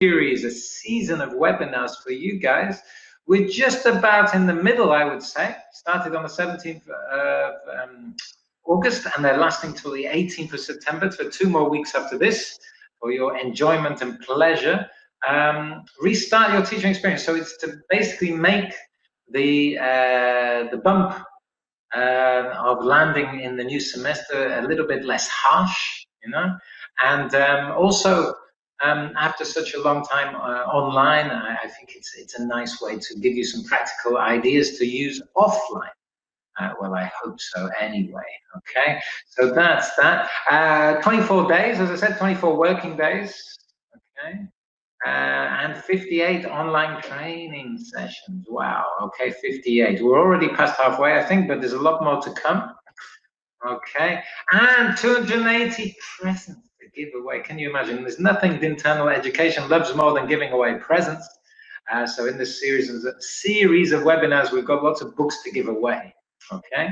series, a season of webinars for you guys. We're just about in the middle, I would say. Started on the 17th of August, and they're lasting till the 18th of September, for 2 more weeks after this, for your enjoyment and pleasure. Restart your teaching experience. So it's to basically make the bump of landing in the new semester a little bit less harsh, you know, and also after such a long time online, I think it's a nice way to give you some practical ideas to use offline. Well, I hope so anyway. Okay, so that's that. 24 days, as I said, 24 working days. Okay. And 58 online training sessions. Wow. Okay, 58. We're already past halfway, I think, but there's a lot more to come. Okay, and 280 presents to give away. Can you imagine? There's nothing internal education loves more than giving away presents. So in this series of webinars, we've got lots of books to give away. Okay.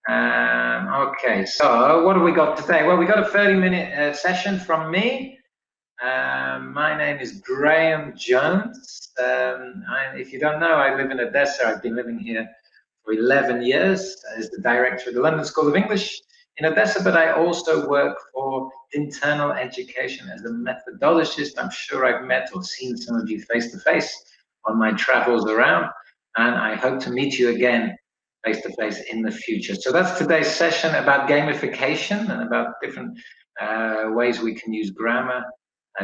Okay, so what have we got today? Well, we got a 30-minute session from me. My name is Graham Jones. If you don't know, I live in Odessa. I've been living here for 11 years as the director of the London School of English in Odessa, but I also work for internal education as a methodologist. I'm sure I've met or seen some of you face to face on my travels around, and I hope to meet you again face to face in the future. So that's today's session about gamification and about different ways we can use grammar.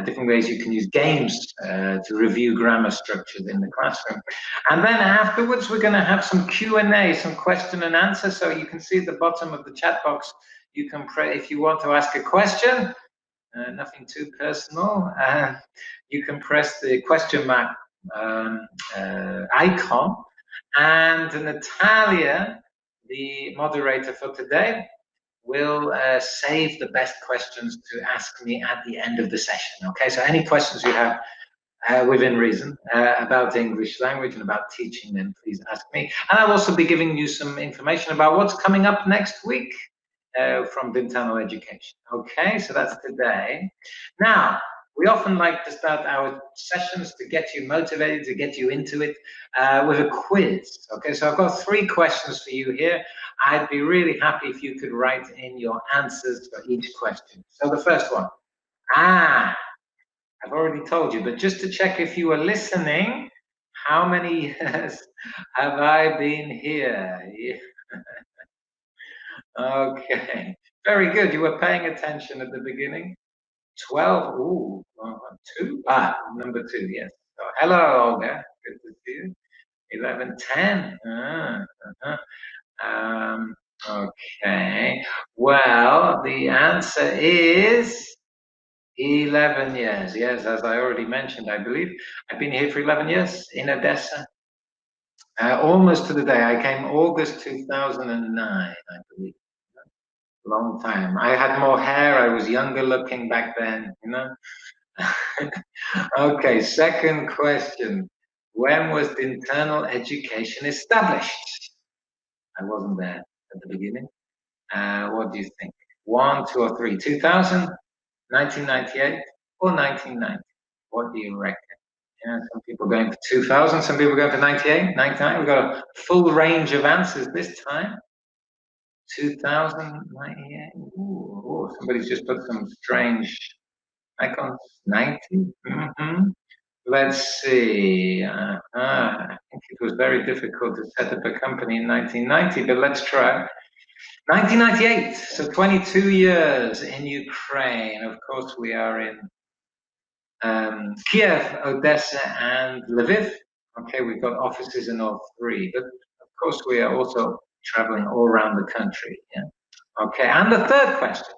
Different ways you can use games to review grammar structures in the classroom. And then afterwards, we're going to have some Q&A, some question and answer. So you can see at the bottom of the chat box, you can if you want to ask a question, nothing too personal, you can press the question mark icon. And Natalia, the moderator for today, will save the best questions to ask me at the end of the session. Okay, so any questions you have within reason about English language and about teaching, then please ask me. And I'll also be giving you some information about what's coming up next week from Internal Education. Okay, so that's today. Now, we often like to start our sessions to get you motivated, to get you into it, with a quiz. Okay, so I've got 3 questions for you here. I'd be really happy if you could write in your answers for each question. So the first one, I've already told you, but just to check if you were listening, how many years have I been here? Yeah. Okay, very good. You were paying attention at the beginning. 12, ooh, 2, number 2, yes. So, hello, Olga, good to see you. 11, 10, okay, well, the answer is 11 years. Yes, as I already mentioned, I believe. I've been here for 11 years in Odessa. Almost to the day. I came August 2009, I believe. Long time. I had more hair. I was younger looking back then, you know. Okay, second question. When was the internal education established? I wasn't there at the beginning. What do you think? 1, 2, or 3? 2000, 1998, or 1990? What do you reckon? Yeah, some people going for 2000, some people going for 98, 99. We've got a full range of answers this time. 2000, 98. Ooh, somebody's just put some strange icons. 90. Let's see. I think it was very difficult to set up a company in 1990, but let's try. 1998, so 22 years in Ukraine. Of course, we are in Kiev, Odessa, and Lviv. Okay, we've got offices in all 3, but of course, we are also traveling all around the country. Yeah. Okay, and the third question,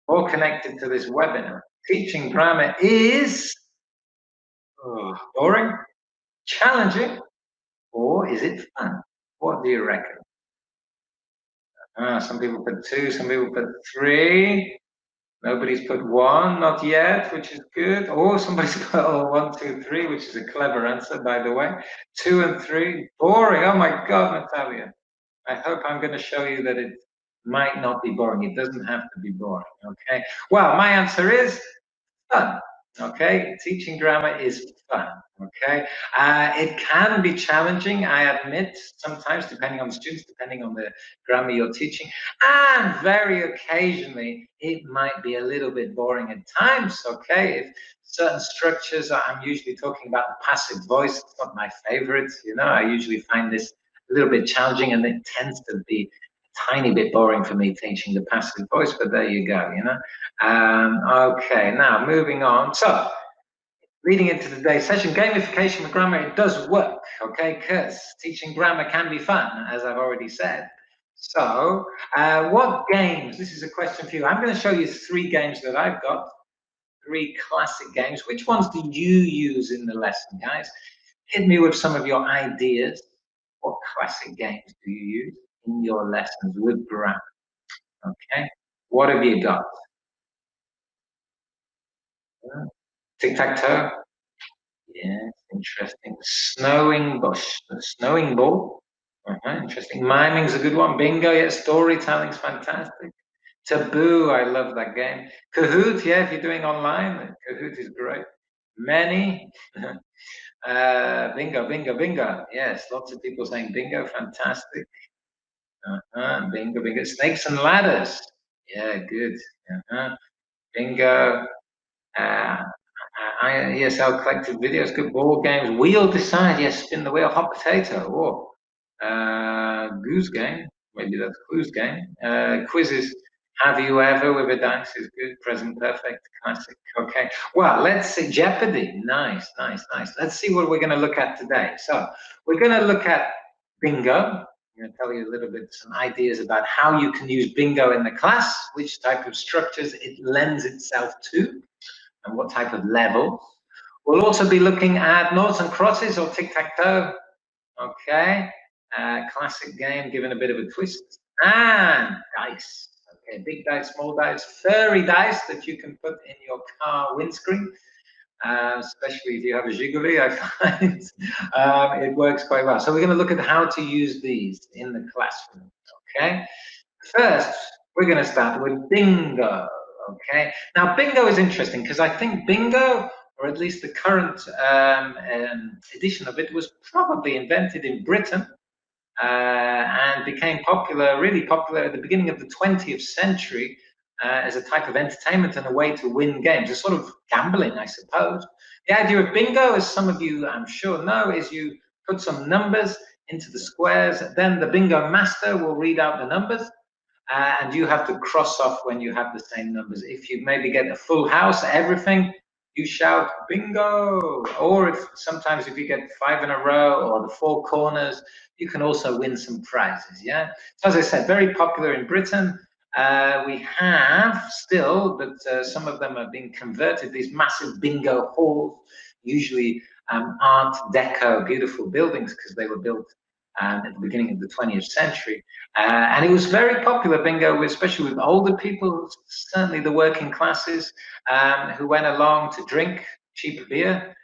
all connected to this webinar. Teaching grammar is boring, challenging, or is it fun? What do you reckon? Some people put 2, some people put 3. Nobody's put 1, not yet, which is good. Or somebody's put 1, 2, 3, which is a clever answer, by the way. 2 and 3, boring. Oh my God, Natalia. I hope I'm going to show you that it might not be boring. It doesn't have to be boring, okay? Well, my answer is fun, Okay, teaching grammar is fun. Okay, it can be challenging, I admit, sometimes depending on the students, depending on the grammar you're teaching, and very occasionally it might be a little bit boring at times. Okay, if certain structures, I'm usually talking about the passive voice. It's not my favorite. You know, I usually find this a little bit challenging, and it tends to be a tiny bit boring for me teaching the passive voice. But there you go. You know. Okay, now moving on. So, leading into today's session, gamification with grammar, it does work, okay? Because teaching grammar can be fun, as I've already said. So, what games? This is a question for you. I'm going to show you 3 games that I've got, 3 classic games. Which ones do you use in the lesson, guys? Hit me with some of your ideas. What classic games do you use in your lessons with grammar? Okay, what have you got? Tic-tac-toe? Yes, interesting. Snowing bush, snowing ball. Interesting. Miming's a good one. Bingo, yeah. Storytelling's fantastic. Taboo, I love that game. Kahoot, yeah, if you're doing online, Kahoot is great. Many. Bingo, bingo, bingo. Yes, lots of people saying bingo, fantastic. Bingo, bingo. Snakes and ladders. Yeah, good. Bingo. Uh, ESL collected videos, good board games. Wheel decide, yes, spin the wheel. Hot potato. Oh, goose game. Maybe that's clues game. Quizzes. Have you ever with a dice is good. Present perfect. Classic. Okay. Well, let's see. Jeopardy. Nice, nice, nice. Let's see what we're going to look at today. So we're going to look at bingo. I'm going to tell you a little bit some ideas about how you can use bingo in the class, which type of structures it lends itself to, and what type of level. We'll also be looking at noughts and crosses or tic-tac-toe. Okay, classic game given a bit of a twist. And dice. Okay, big dice, small dice, furry dice that you can put in your car windscreen. Especially if you have a Gigoli, I find it works quite well. So we're going to look at how to use these in the classroom. Okay, first we're going to start with bingo. Okay, now bingo is interesting because I think bingo, or at least the current edition of it, was probably invented in Britain and became popular, really popular at the beginning of the 20th century as a type of entertainment and a way to win games, a sort of gambling, I suppose. The idea of bingo, as some of you I'm sure know, is you put some numbers into the squares, then the bingo master will read out the numbers, and you have to cross off when you have the same numbers. If you maybe get a full house, everything, you shout bingo. Or if sometimes if you get 5 in a row or the 4 corners, you can also win some prizes. Yeah. So as I said, very popular in Britain. We have still, but some of them are being converted. These massive bingo halls, usually Art Deco, beautiful buildings because they were built at the beginning of the 20th century. And it was very popular, bingo, especially with older people, certainly the working classes, who went along to drink cheap beer,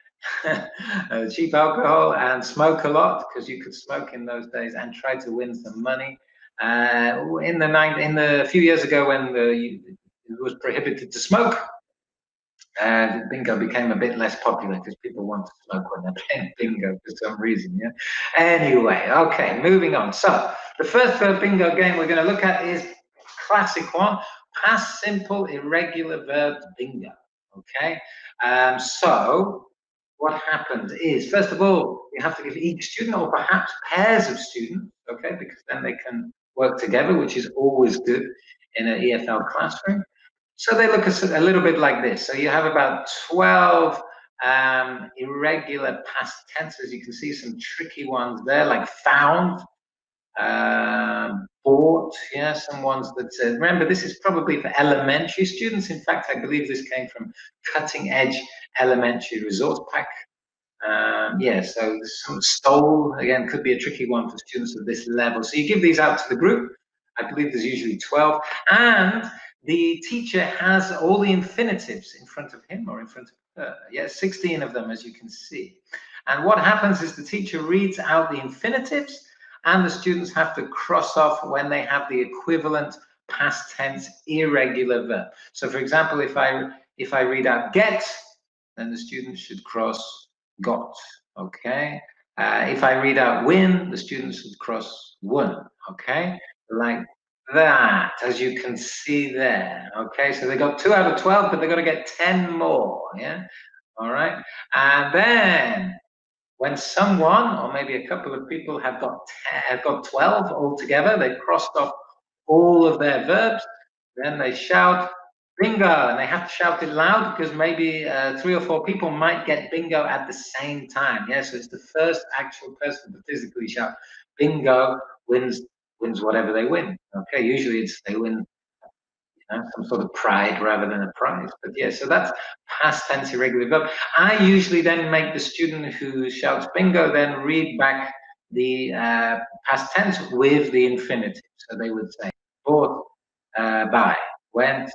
cheap alcohol, and smoke a lot, because you could smoke in those days, and try to win some money. In the few years ago when it was prohibited to smoke, bingo became a bit less popular because people want to smoke when they're playing bingo for some reason. Yeah. Anyway, okay, moving on. So the first bingo game we're going to look at is classic one: past simple irregular verbs bingo. Okay. So what happens is, first of all, you have to give each student, or perhaps pairs of students, okay, because then they can work together, which is always good in an EFL classroom. So they look a little bit like this. So you have about 12 irregular past tenses. You can see some tricky ones there, like found, bought, yeah, some ones that remember, this is probably for elementary students. In fact, I believe this came from Cutting Edge Elementary Resource Pack. Yeah, so some stole, again, could be a tricky one for students of this level. So you give these out to the group. I believe there's usually 12. And the teacher has all the infinitives in front of him or in front of her. Yeah, 16 of them, as you can see. And what happens is the teacher reads out the infinitives, and the students have to cross off when they have the equivalent past tense irregular verb. So, for example, if I read out get, then the student should cross got. Okay. If I read out win, the student should cross won. Okay, like that, as you can see there. Okay, so they got 2 out of 12, but they've got to get 10 more. Yeah. All right. And then when someone, or maybe a couple of people, have got 12 altogether, they've crossed off all of their verbs, then they shout bingo, and they have to shout it loud because maybe 3 or 4 people might get bingo at the same time. Yeah, so it's the first actual person to physically shout bingo wins whatever they win. Okay, usually it's they win some sort of pride rather than a prize. But yeah, so that's past tense irregular verb. I usually then make the student who shouts bingo then read back the past tense with the infinitive. So they would say bought, buy, went,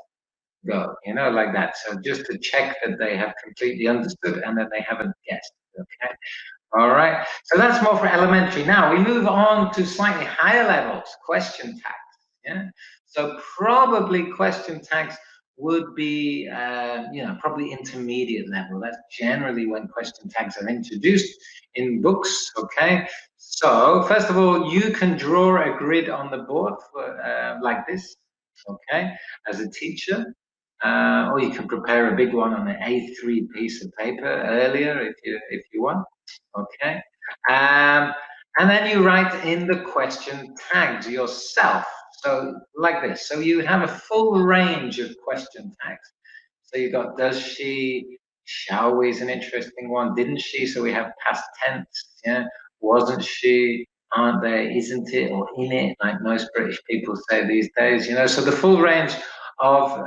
go, like that. So just to check that they have completely understood and that they haven't guessed. Okay. All right. So that's more for elementary. Now we move on to slightly higher levels, question tags. Yeah. So probably question tags would be, probably intermediate level. That's generally when question tags are introduced in books. Okay. So first of all, you can draw a grid on the board for, like this. Okay. As a teacher. Or you can prepare a big one on an A3 piece of paper earlier if you want. Okay. And then you write in the question tags yourself. So like this. So you have a full range of question tags. So you got does she, shall we is an interesting one. Didn't she? So we have past tense. Yeah. Wasn't she? Aren't they? Isn't it? Or in it? Like most British people say these days. So the full range of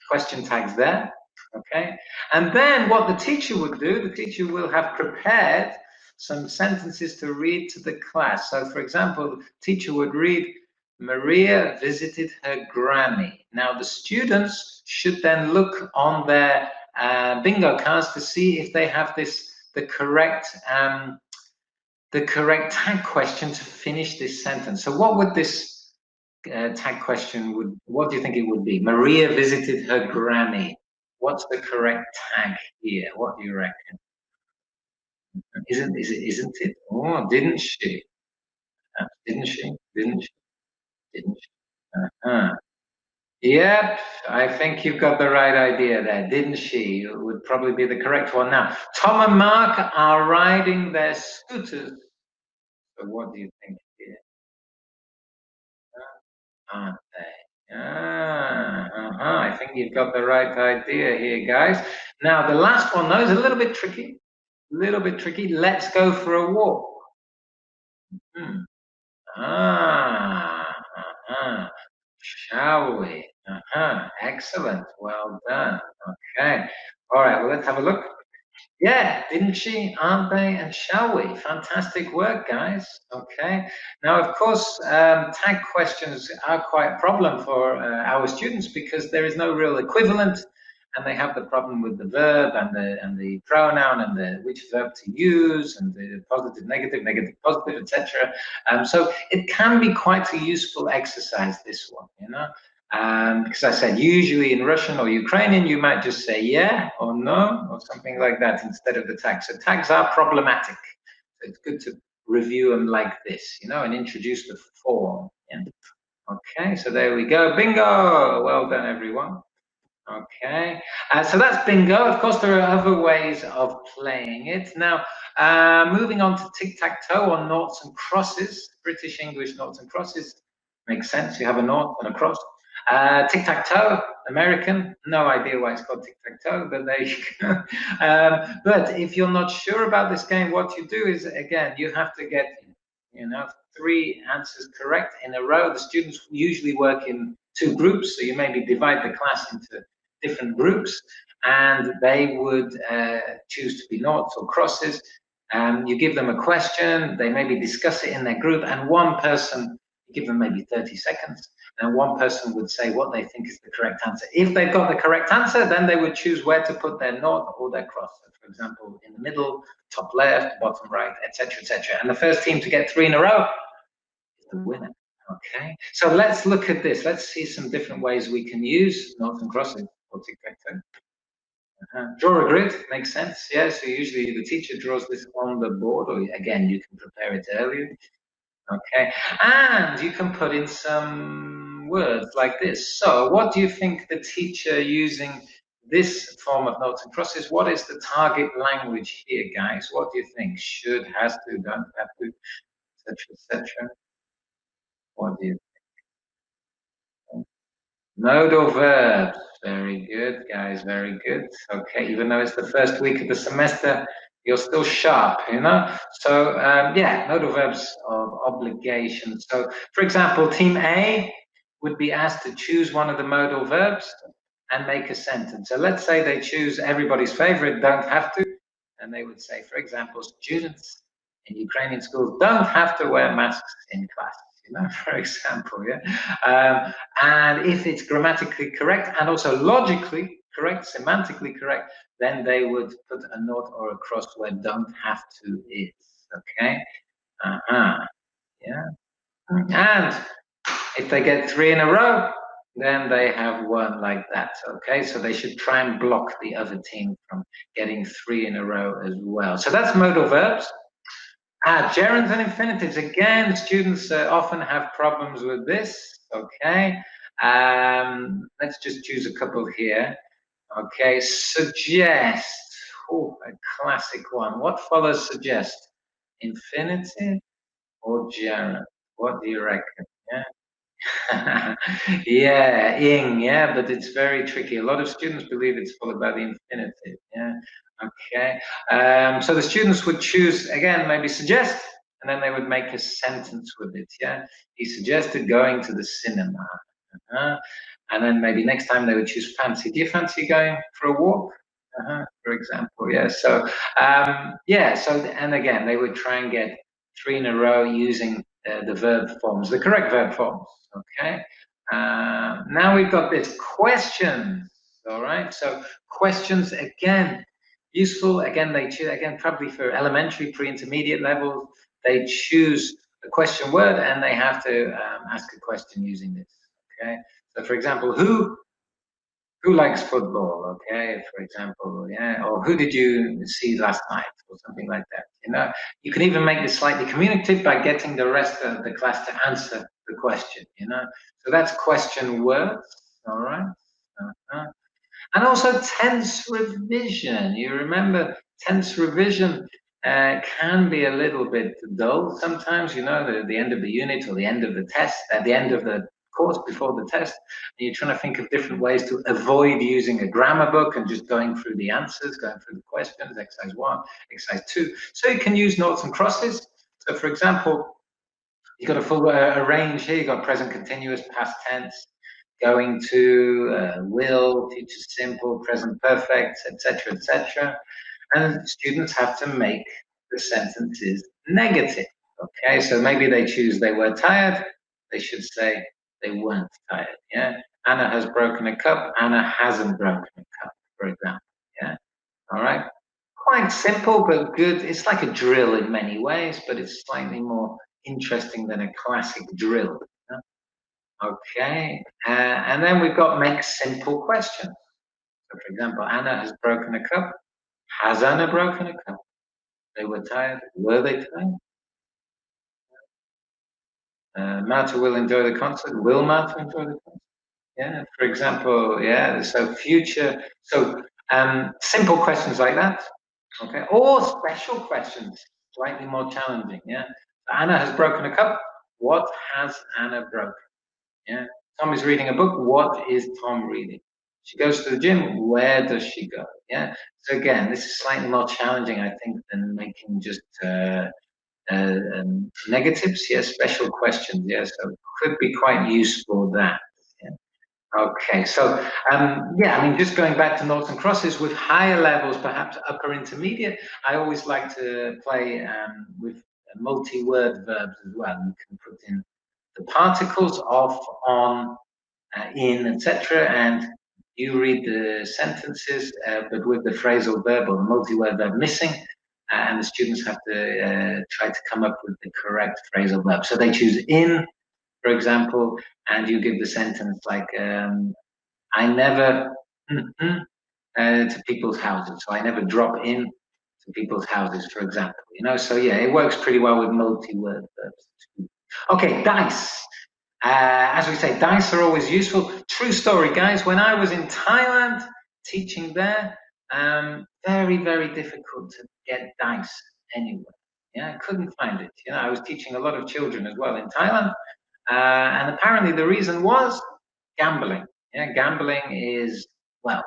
question tags there. Okay. And then what the teacher would do, the teacher will have prepared some sentences to read to the class. So for example, the teacher would read, Maria visited her granny. Now the students should then look on their bingo cards to see if they have the correct tag question to finish this sentence. So what would this tag question what do you think it would be? Maria visited her granny. What's the correct tag here? What do you reckon? Isn't it? Oh, didn't she? Didn't she? Didn't she? Didn't she? Yep, I think you've got the right idea there, didn't she? It would probably be the correct one. Now, Tom and Mark are riding their scooters. So what do you think here? Aren't they? I think you've got the right idea here, guys. Now, the last one, though, is a little bit tricky. Let's go for a walk. Shall we? Excellent. Well done. Okay. All right. Well, let's have a look. Yeah, didn't she? Aren't they? And shall we? Fantastic work, guys. Okay. Now, of course, tag questions are quite a problem for our students because there is no real equivalent, and they have the problem with the verb and the pronoun and which verb to use and the positive, negative, positive, etc. So it can be quite a useful exercise, this one, because I said usually in Russian or Ukrainian you might just say yeah or no or something like that instead of the tags. So tags are problematic. So it's good to review them like this, and introduce the form. Yeah. Okay, so there we go. Bingo! Well done, everyone. Okay, so that's bingo. Of course, there are other ways of playing it. Now, moving on to tic-tac-toe or noughts and crosses. British English noughts and crosses makes sense. You have a nought and a cross. Tic-tac-toe, American, no idea why it's called tic-tac-toe, but there you go. But if you're not sure about this game, what you do is, again, you have to get, 3 answers correct in a row. The students usually work in 2 groups, so you maybe divide the class into different groups, and they would choose to be noughts or crosses. You give them a question, they maybe discuss it in their group, and one person, you give them maybe 30 seconds, and one person would say what they think is the correct answer. If they've got the correct answer, then they would choose where to put their nought or their cross. So for example, in the middle, top left, bottom right, etc., etc. And the first team to get 3 in a row is the winner. Okay, so let's look at this. Let's see some different ways we can use noughts and crosses or tic-tac-toe. Draw a grid, makes sense. Yeah, so usually the teacher draws this on the board, or again, you can prepare it earlier. Okay, and you can put in some words like this. So what do you think the teacher using this form of noughts and crosses, what is the target language here, guys? What do you think? Should, has to, don't have to, etc., etc. What do you think? Modal verbs. Very good, guys. Very good. Okay, even though it's the first week of the semester, you're still sharp, you know? So, yeah, modal verbs of obligation. So, for example, team A would be asked to choose one of the modal verbs and make a sentence. So let's say they choose everybody's favorite, don't have to, and they would say, for example, students in Ukrainian schools don't have to wear masks in class, you know, for example, yeah. And if it's grammatically correct and also logically correct, semantically correct, then they would put a note or a cross where don't have to is, okay? Yeah. And if they get 3 in a row, then they have won like that, okay? So they should try and block the other team from getting 3 in a row as well. So that's modal verbs. Gerunds and infinitives. Again, students often have problems with this, okay? Let's just choose a couple here. Okay, suggest. Oh, a classic one. What follows suggest? Infinitive or gerund? What do you reckon? Yeah. Yeah, ing, yeah, but it's very tricky. A lot of students believe it's followed by the infinitive, yeah. Okay, so the students would choose, again, maybe suggest, and then they would make a sentence with it, yeah. He suggested going to the cinema. And then maybe next time they would choose fancy. Do you fancy going for a walk? For example, yeah. So, yeah, so, and again, they would try and get 3 in a row using the verb forms, the correct verb forms. Okay. Now we've got this questions. All right. So questions again, useful. Again, they choose again probably for elementary, pre-intermediate levels. They choose a question word and they have to ask a question using this. Okay. So for example, who likes football? Okay, for example, yeah, or who did you see last night, or something like that. You know, you can even make this slightly communicative by getting the rest of the class to answer the question. You know, so that's question words. All right. And also tense revision. You remember tense revision can be a little bit dull sometimes, you know, the end of the unit or the end of the test, at the end of the course before the test, and you're trying to think of different ways to avoid using a grammar book and just going through the answers, going through the questions, exercise 1, exercise 2. So you can use noughts and crosses. So for example, you've got a full range here, you've got present continuous, past tense, going to, will, future simple, present perfect, etc., etc. And students have to make the sentences negative. Okay, so maybe they choose they were tired, they should say they weren't tired. Yeah, Anna has broken a cup, Anna hasn't broken a cup, for example. Yeah, all right. Quite simple, but good. It's like a drill in many ways, but it's slightly more interesting than a classic drill. Okay, and then we've got make simple questions. So, for example, Anna has broken a cup. Has Anna broken a cup? They were tired. Were they tired? Marta will enjoy the concert. Will Marta enjoy the concert? Yeah, for example, yeah, so future. So simple questions like that. Okay, or special questions, slightly more challenging. Yeah, Anna has broken a cup. What has Anna broken? Yeah. Tom is reading a book. What is Tom reading? She goes to the gym. Where does she go? Yeah. So again, this is slightly more challenging, I think, than making just negatives. Yeah, special questions. Yeah, so it could be quite useful that. Yeah. Okay, so yeah, I mean, just going back to noughts and crosses with higher levels, perhaps upper intermediate, I always like to play with multi-word verbs as well. You can put in the particles off, on, in, etc. And you read the sentences, but with the phrasal verb or the multi-word verb missing, and the students have to try to come up with the correct phrasal verb. So they choose in, for example, and you give the sentence like, I never to people's houses. So I never drop in to people's houses, for example. So yeah, it works pretty well with multi-word verbs. Okay, dice. As we say, dice are always useful. True story, guys. When I was in Thailand teaching there, very, very difficult to get dice anywhere. Yeah, I couldn't find it. I was teaching a lot of children as well in Thailand, and apparently the reason was gambling. Yeah, gambling is, well,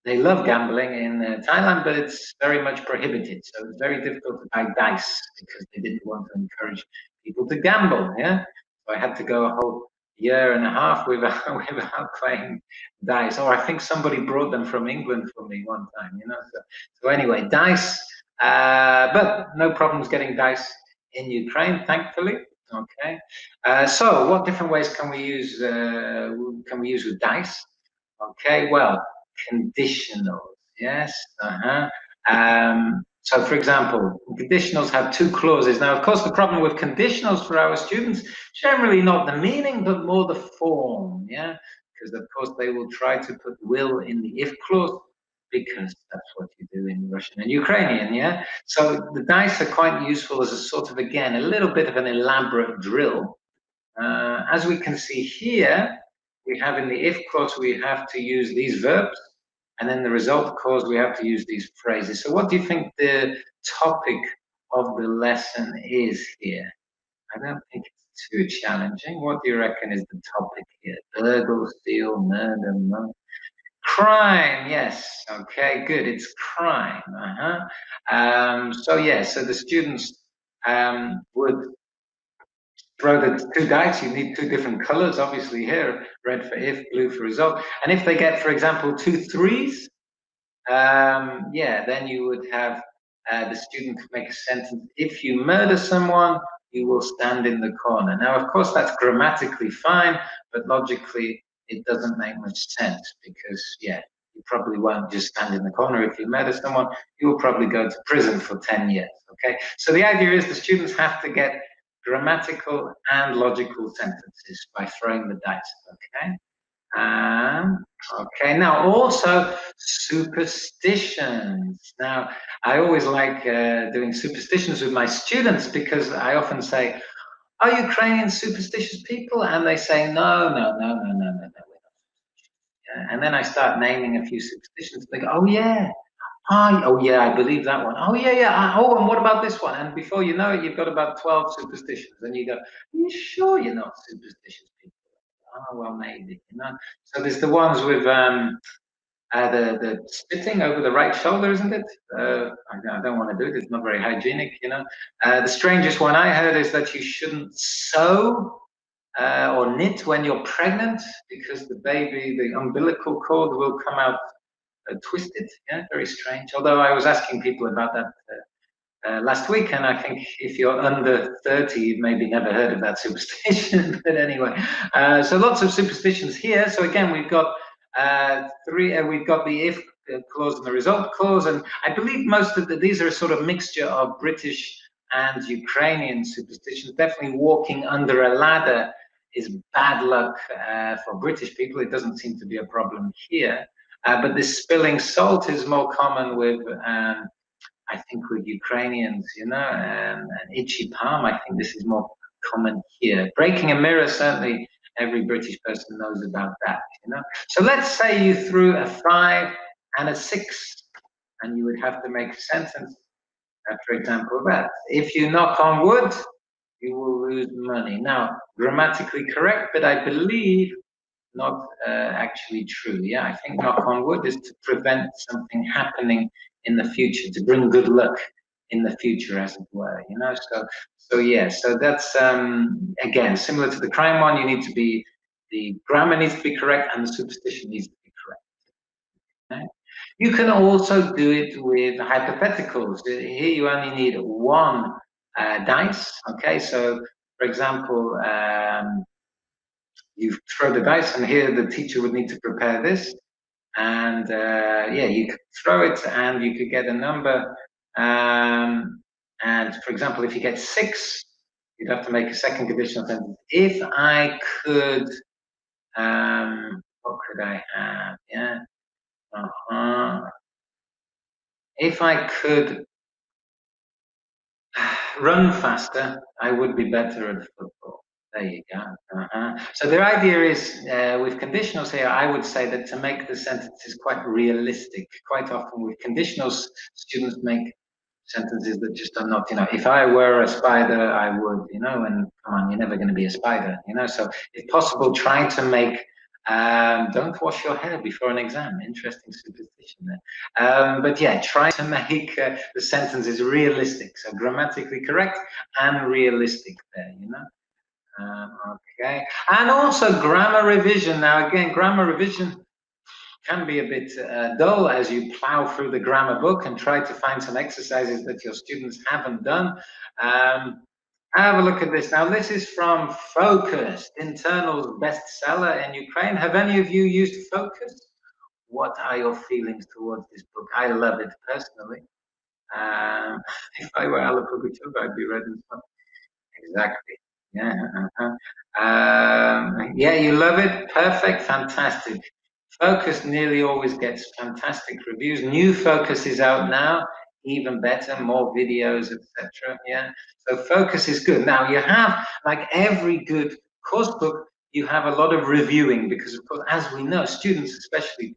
they love gambling in Thailand, but it's very much prohibited. So it's very difficult to buy dice because they didn't want to encourage people to gamble. Yeah, so I had to go a whole year and a half without playing dice. Or I think somebody brought them from England for me one time. So anyway, dice, but no problems getting dice in Ukraine, thankfully. Okay. So what different ways can we use with dice? Okay. Well, conditionals. Yes. So, for example, conditionals have two clauses. Now, of course, the problem with conditionals for our students, generally not the meaning, but more the form. Yeah, because of course they will try to put will in the if clause because that's what you do in Russian and Ukrainian. Yeah. So the dice are quite useful as a sort of, again, a little bit of an elaborate drill. As we can see here, we have in the if clause, we have to use these verbs. And then the result clause, we have to use these phrases. So what do you think the topic of the lesson is here? I don't think it's too challenging. What do you reckon is the topic here? Burgle, steal, murder, crime. Yes. Okay, good. It's crime. So yeah, so the students would throw the two dice. You need two different colors, obviously here, red for if, blue for result. And if they get, for example, 2 3s, yeah, then you would have the student make a sentence. If you murder someone, you will stand in the corner. Now, of course, that's grammatically fine, but logically, it doesn't make much sense because, yeah, you probably won't just stand in the corner. If you murder someone, you will probably go to prison for 10 years. Okay, so the idea is the students have to get grammatical and logical sentences by throwing the dice. Okay. Okay, now also superstitions. Now, I always like doing superstitions with my students because I often say, are Ukrainians superstitious people? And they say, no, no, no, no, no, no, no. And then I start naming a few superstitions. They go, oh yeah, oh yeah, I believe that one. Oh yeah, yeah. Oh, and what about this one? And before you know it, you've got about 12 superstitions. And you go, are you sure you're not superstitious people? Oh well, maybe. So there's the ones with the spitting over the right shoulder, isn't it? I don't want to do it. It's not very hygienic. The strangest one I heard is that you shouldn't sew or knit when you're pregnant because the baby, the umbilical cord, will come out twisted. Yeah, very strange. Although I was asking people about that last week, and I think if you're under 30, you've maybe never heard of that superstition. But anyway, so lots of superstitions here. So again, we've got three. We've got the if clause and the result clause, and I believe most of these are a sort of mixture of British and Ukrainian superstitions. Definitely walking under a ladder is bad luck for British people. It doesn't seem to be a problem here. But this spilling salt is more common with I think with Ukrainians, and itchy palm, I think this is more common here. Breaking a mirror, certainly every British person knows about that, So let's say you threw a 5 and a 6, and you would have to make a sentence, for example, that. If you knock on wood, you will lose money. Now, grammatically correct, but I believe not actually true. Yeah, I think knock on wood is to prevent something happening in the future, to bring good luck in the future, as it were. So yeah, so that's again similar to the crime one. The grammar needs to be correct, and the superstition needs to be correct. Okay? You can also do it with hypotheticals. Here you only need one dice. Okay, so for example. You throw the dice, and here the teacher would need to prepare this. And yeah, you could throw it, and you could get a number. And for example, if you get 6, you'd have to make a second conditional sentence. If I could, what could I have? Yeah. If I could run faster, I would be better at football. There you go. So the idea is, with conditionals here, I would say that to make the sentences quite realistic, quite often with conditionals, students make sentences that just are not, if I were a spider, I would, and come on, you're never going to be a spider, so if possible, try to make, don't wash your hair before an exam. Interesting superstition there. But yeah, try to make the sentences realistic, so grammatically correct and realistic there, okay. And also grammar revision. Now, again, grammar revision can be a bit dull as you plow through the grammar book and try to find some exercises that your students haven't done. Have a look at this. Now, this is from Focus, Internal's bestseller in Ukraine. Have any of you used Focus? What are your feelings towards this book? I love it personally. If I were Ala Pugachev, I'd be reading some. Exactly. Yeah. Yeah, you love it. Perfect. Fantastic. Focus nearly always gets fantastic reviews. New Focus is out now, even better, more videos, etc. Yeah. So Focus is good. Now you have, like every good course book, you have a lot of reviewing because, of course, as we know, students, especially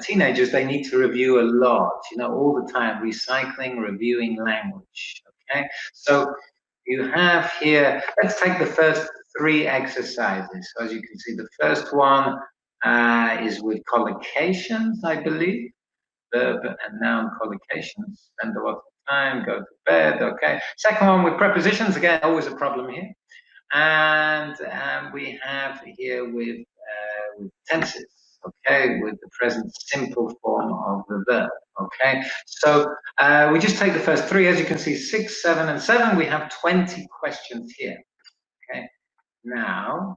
teenagers, they need to review a lot, all the time, recycling, reviewing language. Okay. So you have here, let's take the first 3 exercises. So as you can see, the first one is with collocations, I believe. Verb and noun collocations. Spend a lot of time, go to bed, okay. Second one with prepositions, again, always a problem here. And we have here with tenses, okay, with the present simple form of the verb, okay. So we just take the first 3. As you can see, 6, 7, and 7, we have 20 questions here, okay. Now,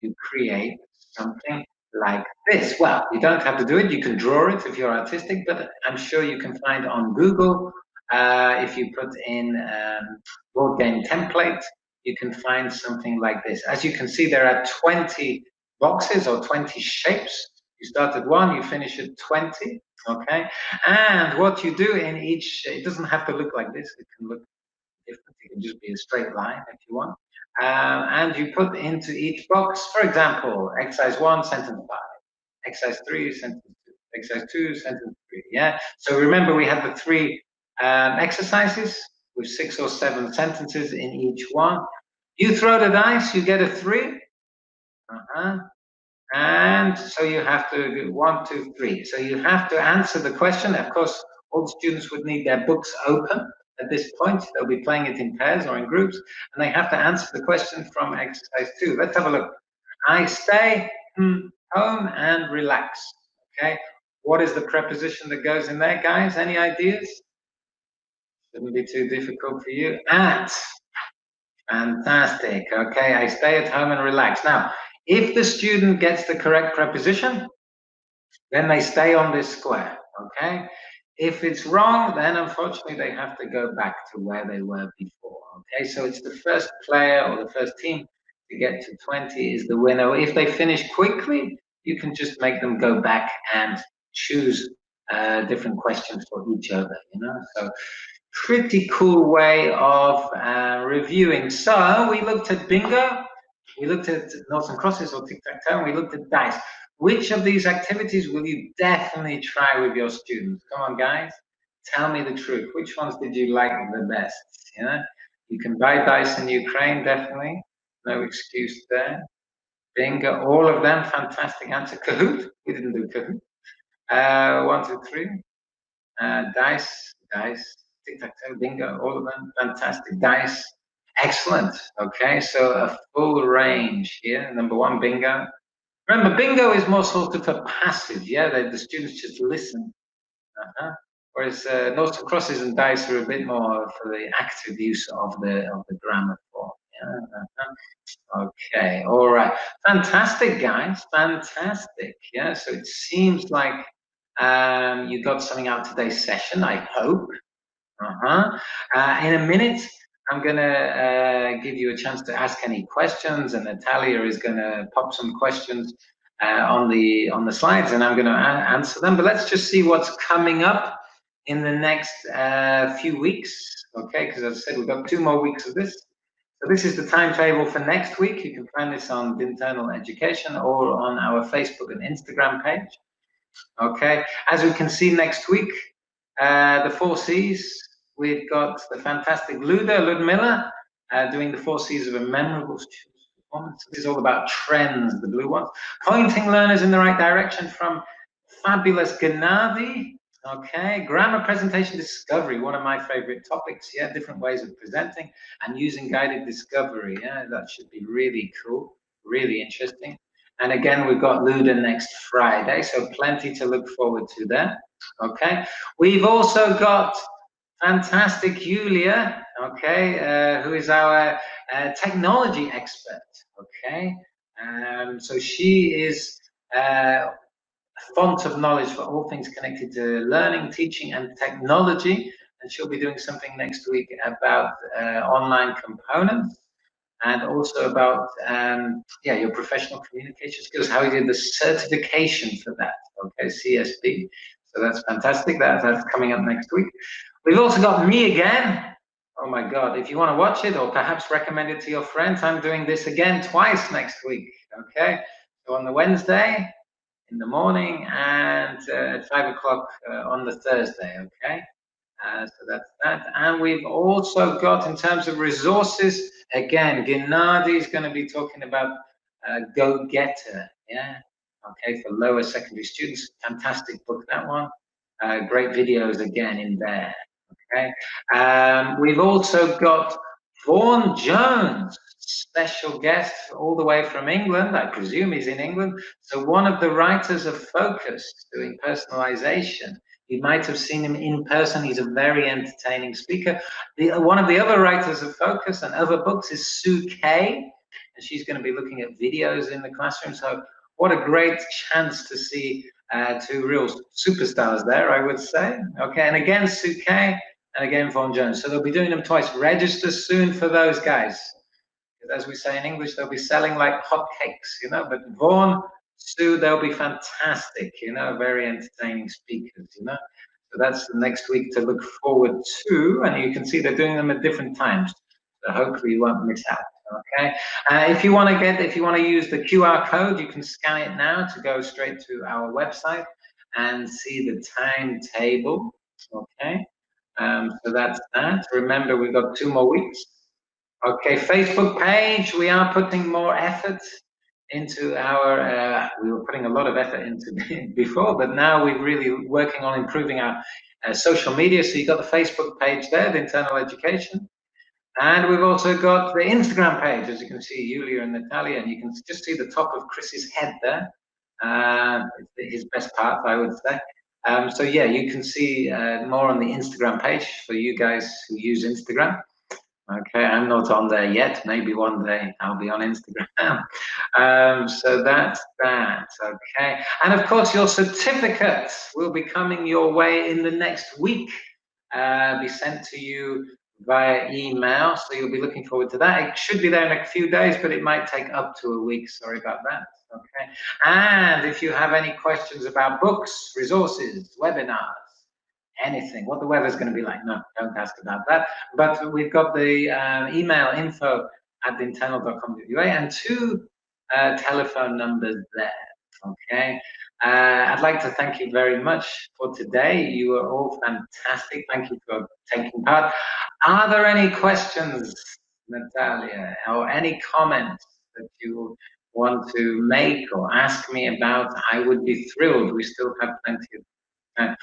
you create something like this. Well, you don't have to do it. You can draw it if you're artistic, but I'm sure you can find on Google, if you put in board game template, you can find something like this. As you can see, there are 20 boxes or 20 shapes. You start at 1, you finish at 20, okay? And what you do in each, it doesn't have to look like this. It can look different. It can just be a straight line if you want. And you put into each box, for example, exercise 1, sentence 5, exercise 3, sentence 2, exercise 2, sentence 3. Yeah. So remember, we had the 3 exercises with 6 or 7 sentences in each one. You throw the dice, you get a 3. And so you have to do 1, 2, 3. So you have to answer the question. Of course, all the students would need their books open at this point. They'll be playing it in pairs or in groups, and they have to answer the question from exercise 2. Let's have a look. I stay home and relax. Okay. What is the preposition that goes in there, guys? Any ideas? Shouldn't be too difficult for you. At. Fantastic. Okay. I stay at home and relax. Now, if the student gets the correct preposition, then they stay on this square, okay? If it's wrong, then unfortunately they have to go back to where they were before, okay? So it's the first player or the first team to get to 20 is the winner. If they finish quickly, you can just make them go back and choose different questions for each other, So pretty cool way of reviewing. So we looked at bingo, we looked at noughts and crosses or tic-tac-toe, and we looked at dice. Which of these activities will you definitely try with your students? Come on, guys. Tell me the truth. Which ones did you like the best? You can buy dice in Ukraine, definitely. No excuse there. Bingo, all of them, fantastic answer. Kahoot, we didn't do Kahoot. 1, 2, 3. Dice, tic-tac-toe, bingo, all of them, fantastic. Dice, excellent. Okay, so a full range here. Number 1, bingo. Remember, bingo is more sort of a passive, yeah? The students just listen. Whereas noughts and crosses and dice are a bit more for the active use of the grammar form. Yeah? Okay, all right. Fantastic, guys. Fantastic. Yeah, so it seems like you got something out of today's session, I hope. In a minute, I'm going to give you a chance to ask any questions, and Natalia is going to pop some questions on the slides, and I'm going to answer them. But let's just see what's coming up in the next few weeks, okay? Because as I said, we've got 2 more weeks of this. So this is the timetable for next week. You can find this on Internal Education or on our Facebook and Instagram page. Okay, as we can see next week, the 4 C's. We've got the fantastic Ludmilla doing the 4 C's of a memorable student performance. This is all about trends, the blue ones. Pointing learners in the right direction from fabulous Gennady. Okay, grammar presentation discovery, one of my favorite topics. Yeah, different ways of presenting and using guided discovery. Yeah, that should be really cool, really interesting. And again, we've got Luda next Friday, so plenty to look forward to there. Okay, we've also got fantastic Julia, okay, who is our technology expert. Okay, so she is a font of knowledge for all things connected to learning, teaching, and technology. And she'll be doing something next week about online components. And also about your professional communication skills, how you did the certification for that, okay, CSP. So that's fantastic. That's coming up next week. We've also got me again. Oh my God, if you want to watch it or perhaps recommend it to your friends, I'm doing this again twice next week, okay? So on the Wednesday in the morning and at 5 o'clock on the Thursday, okay? So that's that. And we've also got, in terms of resources, again, Gennady is going to be talking about Go Getter, yeah? Okay, for lower secondary students. Fantastic book, that one. Great videos again in there, okay? We've also got Vaughan Jones, special guest all the way from England. I presume he's in England. So one of the writers of Focus doing personalization. You might have seen him in person. He's a very entertaining speaker. One of the other writers of Focus and other books is Sue Kay, and she's going to be looking at videos in the classroom. So what a great chance to see 2 real superstars there, I would say. Okay, and again, Sue Kay, and again, Vaughan Jones. So they'll be doing them twice. Register soon for those guys. As we say in English, they'll be selling like hotcakes, you know, but Vaughan, Sue, they'll be fantastic, you know, very entertaining speakers, you know. So that's the next week to look forward to, and you can see they're doing them at different times. So hopefully you won't miss out. Okay. If you want to use the QR code, you can scan it now to go straight to our website and see the timetable. Okay. So that's that. Remember, we've got 2 more weeks. Okay, Facebook page, we are putting more effort into our, we were putting a lot of effort into before, but now we're really working on improving our social media. So you've got the Facebook page there, the Internal Education. And we've also got the Instagram page, as you can see, Yulia and Natalia, and you can just see the top of Chris's head there. His best part, I would say. So yeah, you can see more on the Instagram page for you guys who use Instagram. Okay, I'm not on there yet. Maybe one day I'll be on Instagram. So that's that. Okay, and of course your certificate will be coming your way in the next week. Be sent to you via email. So you'll be looking forward to that. It should be there in a few days, but it might take up to a week. Sorry about that. Okay. And if you have any questions about books, resources, webinars, anything, what the weather's going to be like, no, don't ask about that. But we've got the email info@internal.com.ua and 2 telephone numbers there. Okay. I'd like to thank you very much for today. You were all fantastic. Thank you for taking part. Are there any questions, Natalia, or any comments that you want to make or ask me about? I would be thrilled. We still have plenty of time.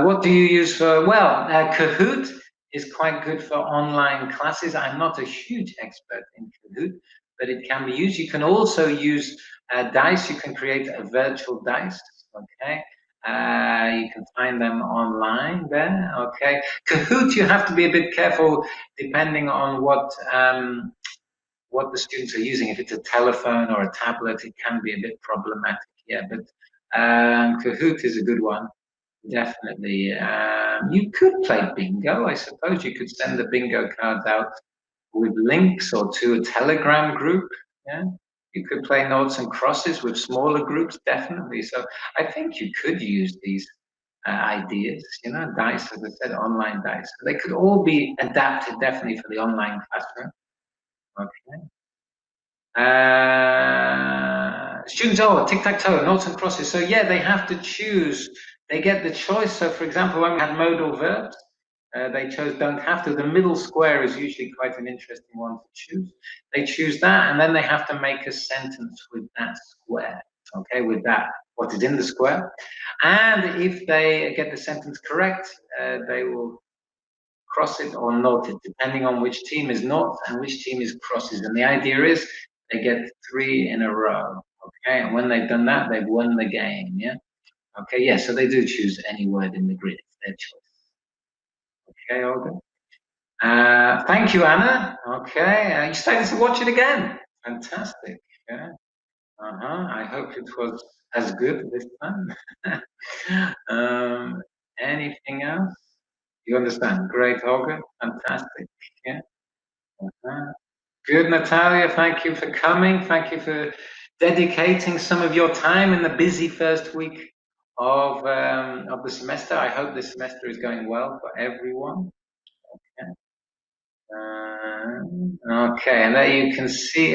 What do you use for? Well, Kahoot is quite good for online classes. I'm not a huge expert in Kahoot, but it can be used. You can also use dice. You can create a virtual dice. Okay. You can find them online there. Okay. Kahoot, you have to be a bit careful depending on what the students are using. If it's a telephone or a tablet, it can be a bit problematic. Yeah, but Kahoot is a good one. Definitely. You could play bingo. I suppose you could send the bingo cards out with links or to a Telegram group. Yeah, You could play noughts and crosses with smaller groups, definitely. So I think you could use these ideas, you know, dice, as I said, online dice. They could all be adapted definitely for the online classroom. Okay. Students, tic-tac-toe, noughts and crosses. So yeah, they have to choose. They get the choice. So for example, when we had modal verbs, they chose don't have to. The middle square is usually quite an interesting one to choose. They choose that, and then they have to make a sentence with that square. Okay, with that, what is in the square. And if they get the sentence correct, they will cross it or note it, depending on which team is nought and which team is crosses. And the idea is they get 3 in a row. Okay, and when they've done that, they've won the game. Yeah. Okay, yeah, so they do choose any word in the grid. It's their choice. Okay, Olga. Thank you, Anna. Okay, you started to watch it again. Fantastic. Yeah. I hope it was as good this time. Anything else? You understand? Great, Olga. Fantastic. Yeah. Good, Natalia. Thank you for coming. Thank you for dedicating some of your time in the busy first week of the semester. I hope this semester is going well for everyone. Okay, okay, and there you can see